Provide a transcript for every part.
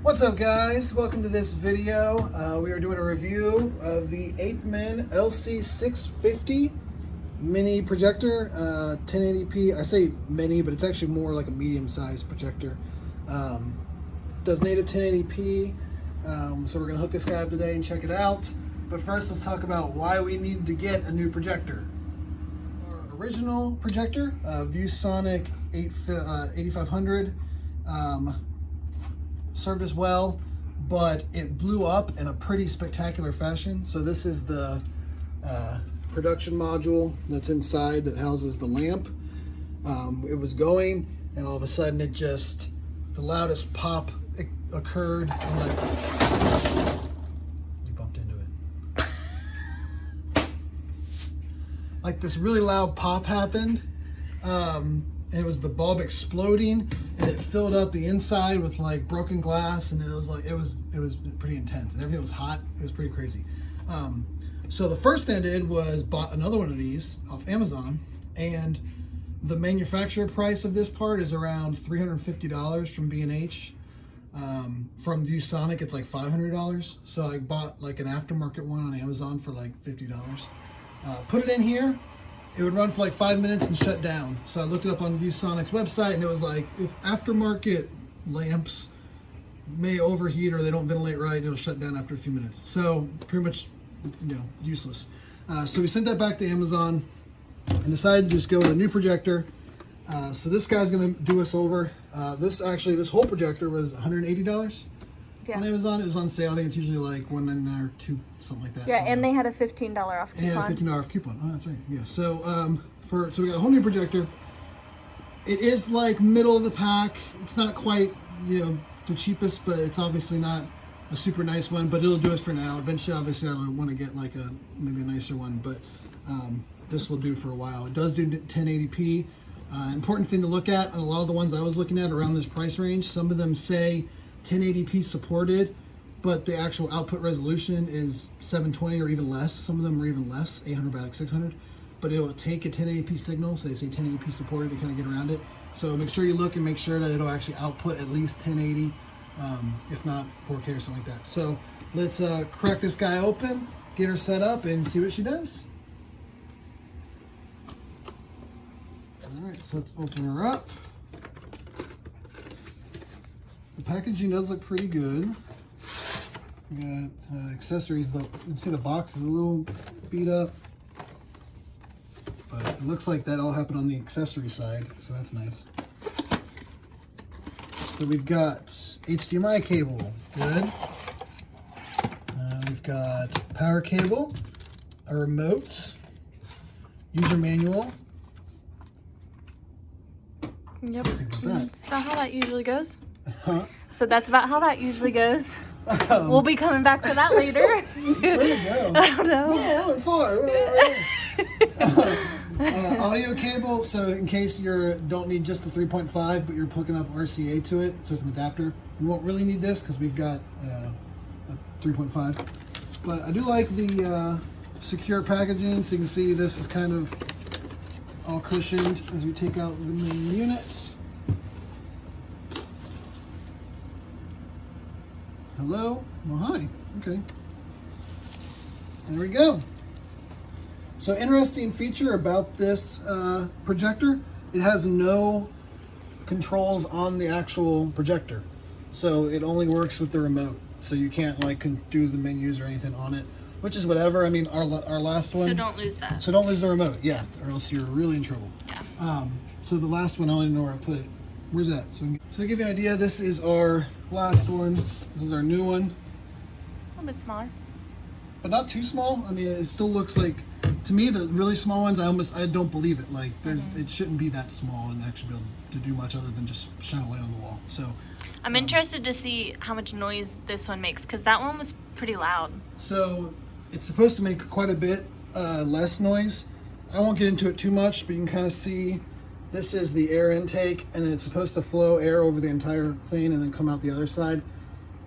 What's up, guys? Welcome to this video. We are doing a review of the Apeman LC650 mini projector, 1080p. I say mini, but it's actually more like a medium-sized projector. Does native 1080p, so we're gonna hook this guy up today and check it out. But first, let's talk about why we need to get a new projector. Our original projector, ViewSonic 8500, served us well, but it blew up in a pretty spectacular fashion. So this is the production module that's inside that houses the lamp. It was going, and all of a sudden it just, the loudest pop occurred, and like, you bumped into it. Like this really loud pop happened, and it was the bulb exploding, and it filled up the inside with like broken glass, and it was pretty intense, and everything was hot. It was pretty crazy. So the first thing I did was bought another one of these off Amazon, and the manufacturer price of this part is around $350 from B&H. From ViewSonic, it's like $500. So I bought like an aftermarket one on Amazon for like $50. Put it in here. It would run for like 5 minutes and shut down. So I looked it up on ViewSonic's website, and it was like, if aftermarket lamps may overheat or they don't ventilate right, it'll shut down after a few minutes. So pretty much, useless. So we sent that back to Amazon and decided to just go with a new projector. So this guy's gonna do us over. This whole projector was $180 on Amazon. It was on sale. I think it's usually like $199 or $2, something like that. Yeah, and they had a $15 off coupon. And they had a $15 off coupon. Oh, that's right. Yeah. So so we got a whole new projector. It is like middle of the pack. It's not quite the cheapest, but it's obviously not a super nice one. But it'll do us for now. Eventually, obviously, I want to get like maybe a nicer one, but this will do for a while. It does do 1080p. Important thing to look at, and a lot of the ones I was looking at around this price range, some of them say 1080p supported, but the actual output resolution is 720 or even less. Some of them are even less, 800 by like 600, but it'll take a 1080p signal, so they say 1080p supported to kind of get around it. So make sure you look and make sure that it'll actually output at least 1080, if not 4K or something like that. So let's crack this guy open, get her set up, and see what she does. All right, so let's open her up. The packaging does look pretty good. We got accessories, though. You can see the box is a little beat up, but it looks like that all happened on the accessory side, so that's nice. So we've got HDMI cable, good. We've got power cable, a remote, user manual. Yep, that's about how that usually goes. So that's about how that usually goes. We'll be coming back to that later. Where'd it go? I don't know. Yeah, I went far. Audio cable, so in case you don't need just the 3.5, but you're hooking up RCA to it, so it's an adapter. You won't really need this because we've got a 3.5. But I do like the secure packaging, so you can see this is kind of all cushioned as we take out the main unit. Hello? Oh, hi. Okay. There we go. So interesting feature about this projector, it has no controls on the actual projector. So it only works with the remote. So you can't like do the menus or anything on it, which is whatever. I mean, our last one. So don't lose that. So don't lose the remote, yeah, or else you're really in trouble. Yeah. So the last one, I don't even know where I put it. Where's that? So to give you an idea, this is our last one. This is our new one. A little bit smaller. But not too small. I mean, it still looks like, to me, the really small ones, I don't believe it. Like, it shouldn't be that small and actually be able to do much other than just shine a light on the wall. So I'm interested to see how much noise this one makes, because that one was pretty loud. So it's supposed to make quite a bit less noise. I won't get into it too much, but you can kind of see this is the air intake, and then it's supposed to flow air over the entire thing and then come out the other side.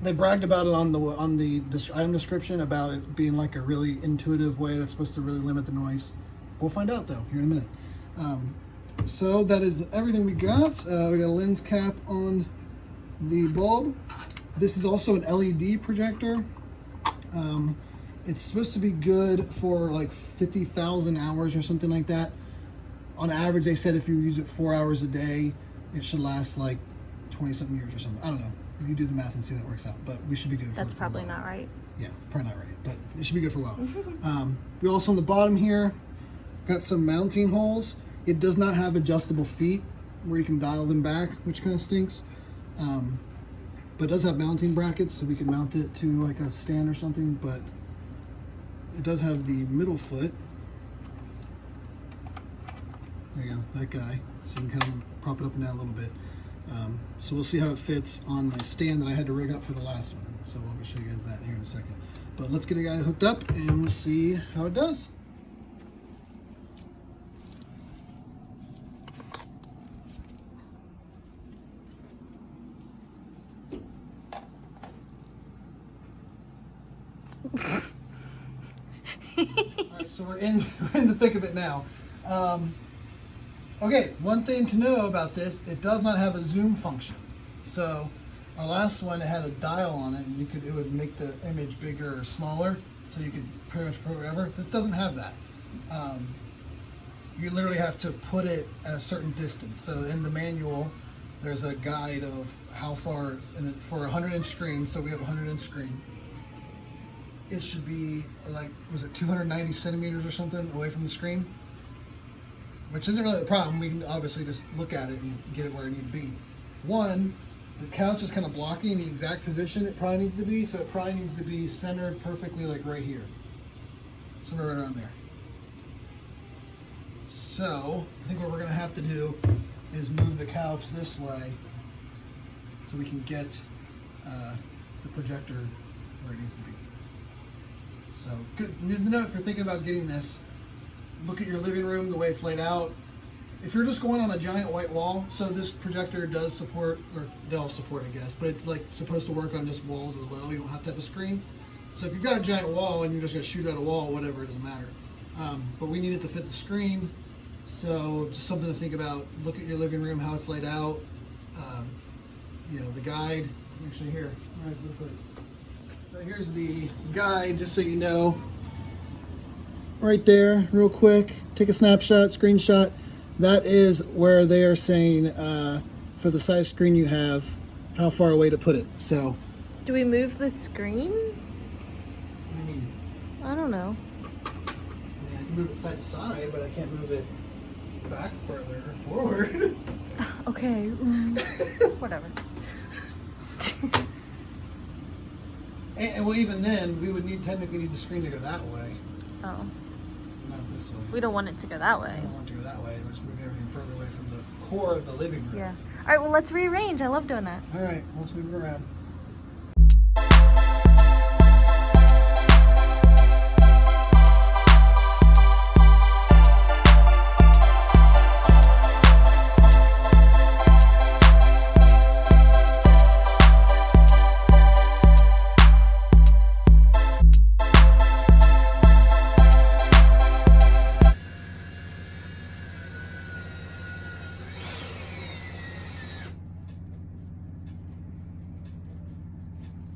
They bragged about it on the item description about it being like a really intuitive way that's supposed to really limit the noise. We'll find out though here in a minute. So that is everything we got. We got a lens cap on the bulb. This is also an LED projector. It's supposed to be good for like 50,000 hours or something like that. On average, they said if you use it 4 hours a day, it should last like 20-something years or something. I don't know. You do the math and see how that works out, but we should be good. That's probably not right. Yeah, probably not right, but it should be good for a while. We also on the bottom here got some mounting holes. It does not have adjustable feet where you can dial them back, which kind of stinks. But it does have mounting brackets, so we can mount it to like a stand or something. But it does have the middle foot. There you go, that guy. So you can kind of prop it up and down a little bit. So we'll see how it fits on my stand that I had to rig up for the last one. So I'll show you guys that here in a second. But let's get a guy hooked up and we'll see how it does. Alright, so we're in the thick of it now. Okay, one thing to know about this, it does not have a zoom function. So our last one, it had a dial on it, and it would make the image bigger or smaller, so you could pretty much put it wherever. This doesn't have that. You literally have to put it at a certain distance. So in the manual, there's a guide of how far, for a 100-inch screen, so we have a 100-inch screen. It should be like, was it 290 centimeters or something away from the screen? Which isn't really the problem. We can obviously just look at it and get it where it needs to be. One, the couch is kind of blocking the exact position it probably needs to be, so it probably needs to be centered perfectly like right here. Somewhere right around there. So, I think what we're gonna have to do is move the couch this way so we can get the projector where it needs to be. So, good note if you're thinking about getting this. Look at your living room, the way it's laid out. If you're just going on a giant white wall, so this projector does support, or they'll support, I guess, but it's like supposed to work on just walls as well. You don't have to have a screen. So if you've got a giant wall and you're just gonna shoot at a wall, whatever, it doesn't matter. But we need it to fit the screen. So just something to think about. Look at your living room, how it's laid out. You know, the guide, actually here, all right, we'll put it. So here's the guide, just so you know. Right there, real quick, take a snapshot, screenshot. That is where they are saying for the size screen you have, how far away to put it. So, do we move the screen? What do you mean? I don't know. I can move it side to side, but I can't move it back further or forward. Okay, whatever. And well, even then, we would technically need the screen to go that way. Oh. Not this way. We don't want it to go that way. I don't want it to go that way. We're just moving everything further away from the core of the living room. Yeah. All right, well, let's rearrange. I love doing that. All right, let's move it around.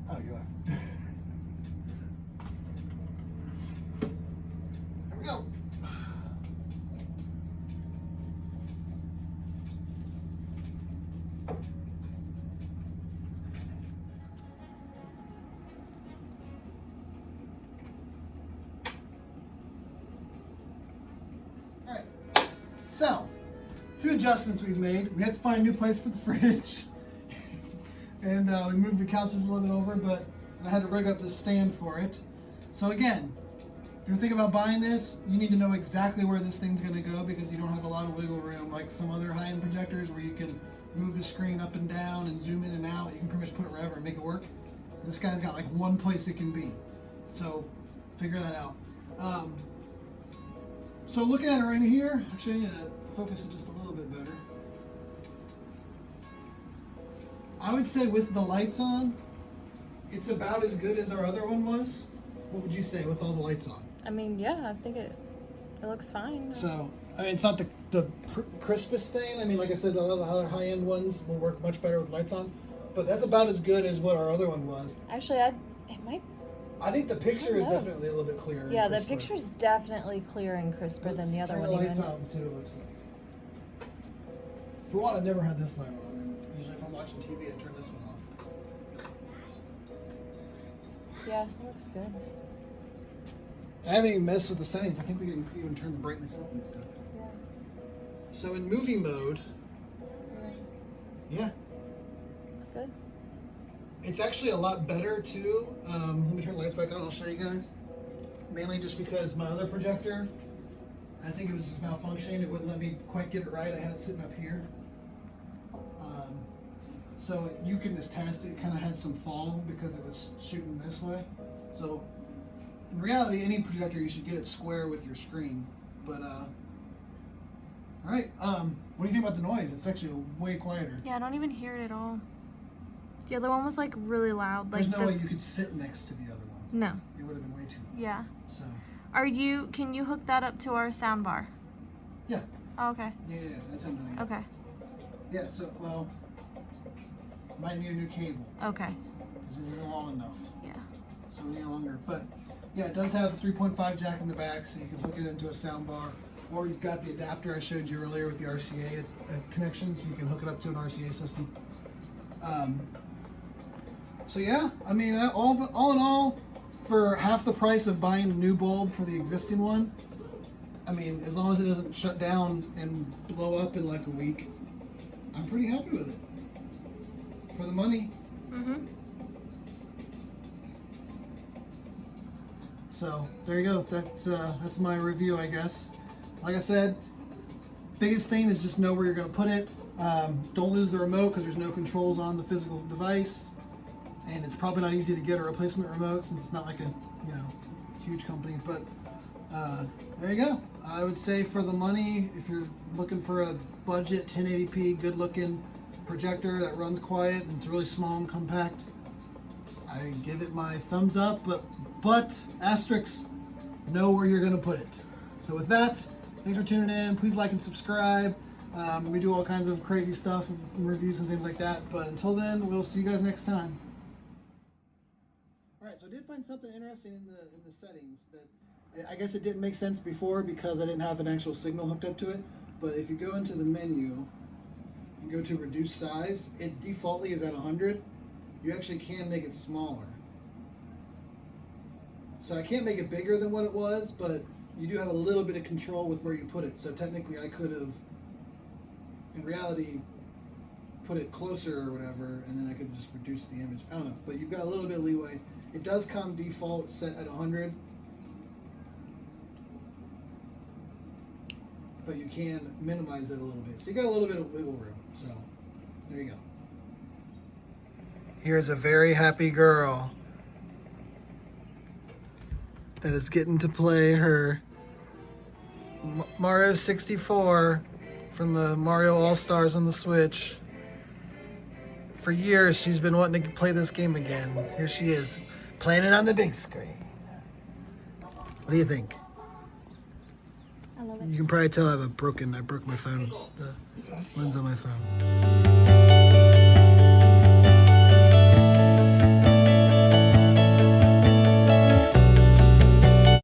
Oh, you are. There we go. All right. So, a few adjustments we've made. We had to find a new place for the fridge. And we moved the couches a little bit over, but I had to rig up this stand for it. So again, if you're thinking about buying this, you need to know exactly where this thing's gonna go because you don't have a lot of wiggle room like some other high-end projectors where you can move the screen up and down and zoom in and out. You can pretty much put it wherever and make it work. This guy's got like one place it can be. So figure that out. So looking at it right here, actually I need to focus it just a little bit better. I would say with the lights on, it's about as good as our other one was. What would you say with all the lights on? I mean, yeah, I think it looks fine. So, I mean, it's not the crispest thing. I mean, like I said, the other high-end ones will work much better with lights on. But that's about as good as what our other one was. Actually, it might. I think the picture is definitely a little bit clearer. Yeah, the picture's definitely clearer and crisper than the other one. Turn the lights out and see what it looks like. For one, I've never had this light on. And usually if I'm watching TV, I turn this one off. Yeah, it looks good. I haven't even messed with the settings. I think we can even turn the brightness up and stuff. Yeah. So in movie mode, yeah. Looks good. It's actually a lot better too. Let me turn the lights back on, I'll show you guys. Mainly just because my other projector, I think it was just malfunctioning. It wouldn't let me quite get it right. I had it sitting up here. So you can just test it. It kind of had some fall because it was shooting this way. So in reality, any projector, you should get it square with your screen. But all right, what do you think about the noise? It's actually way quieter. Yeah, I don't even hear it at all. The other one was like really loud. There's no way you could sit next to the other one. No. It would have been way too loud. Yeah. So. Can you hook that up to our sound bar? Yeah. Oh, okay. Yeah, that's what I'm doing. Okay. Yeah, so, well, might need a new cable. Okay. Because this isn't long enough. Yeah. So we need longer. But, yeah, it does have a 3.5 jack in the back, so you can hook it into a sound bar. Or you've got the adapter I showed you earlier with the RCA connection, so you can hook it up to an RCA system. So yeah, I mean, all in all, for half the price of buying a new bulb for the existing one, I mean, as long as it doesn't shut down and blow up in like a week, I'm pretty happy with it. For the money. Mm-hmm. So there you go. That's my review, I guess. Like I said, biggest thing is just know where you're going to put it. Don't lose the remote because there's no controls on the physical device. And it's probably not easy to get a replacement remote since it's not like a huge company. But there you go. I would say for the money, if you're looking for a budget 1080p, good looking projector that runs quiet and it's really small and compact, I give it my thumbs up. But asterisk, know where you're going to put it. So with that, thanks for tuning in. Please like and subscribe. We do all kinds of crazy stuff and reviews and things like that. But until then, we'll see you guys next time. Alright, so I did find something interesting in the settings that I guess it didn't make sense before because I didn't have an actual signal hooked up to it. But if you go into the menu and go to reduce size, it defaultly is at 100. You actually can make it smaller. So I can't make it bigger than what it was, but you do have a little bit of control with where you put it. So technically I could have, in reality, put it closer or whatever, and then I could just reduce the image. I don't know, but you've got a little bit of leeway. It does come default set at 100, but you can minimize it a little bit. So you got a little bit of wiggle room. So there you go. Here's a very happy girl that is getting to play her Mario 64 from the Mario All-Stars on the Switch. For years, she's been wanting to play this game again. Here she is, playing it on the big screen. What do you think? I love it. You can probably tell I broke my phone, the lens on my phone.